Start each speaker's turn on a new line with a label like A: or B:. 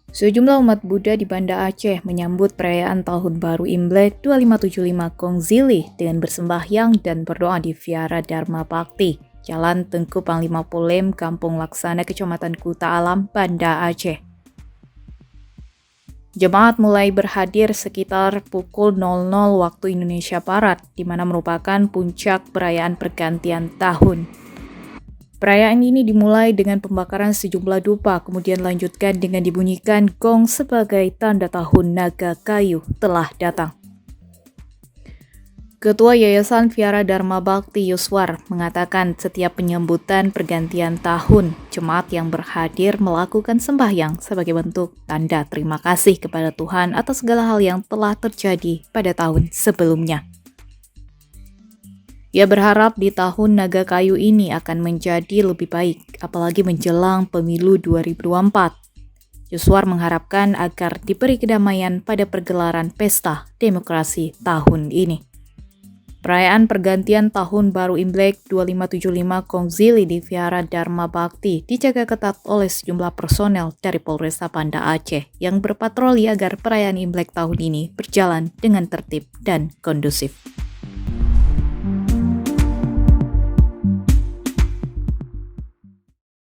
A: Sejumlah umat Buddha di Banda Aceh menyambut perayaan Tahun Baru Imlek 2575 Kongzili dengan bersembahyang dan berdoa di Vihara Dharma Bakti, Jalan Tengku Panglima Polem, Kampung Laksana, Kecamatan Kuta Alam, Banda Aceh. Jemaat mulai berhadir sekitar pukul 00 waktu Indonesia Barat, di mana merupakan puncak perayaan pergantian tahun. Perayaan ini dimulai dengan pembakaran sejumlah dupa, kemudian lanjutkan dengan dibunyikan gong sebagai tanda tahun naga kayu telah datang. Ketua Yayasan Vihara Dharma Bakti Yuswar mengatakan setiap penyambutan pergantian tahun, jemaat yang berhadir melakukan sembahyang sebagai bentuk tanda terima kasih kepada Tuhan atas segala hal yang telah terjadi pada tahun sebelumnya. Ia berharap di tahun naga kayu ini akan menjadi lebih baik, apalagi menjelang pemilu 2024. Yuswar mengharapkan agar diberi kedamaian pada pergelaran pesta demokrasi tahun ini. Perayaan pergantian tahun baru Imlek 2575 Kongzili di Vihara Dharma Bakti dijaga ketat oleh sejumlah personel dari Polresta Banda Aceh yang berpatroli agar perayaan Imlek tahun ini berjalan dengan tertib dan kondusif.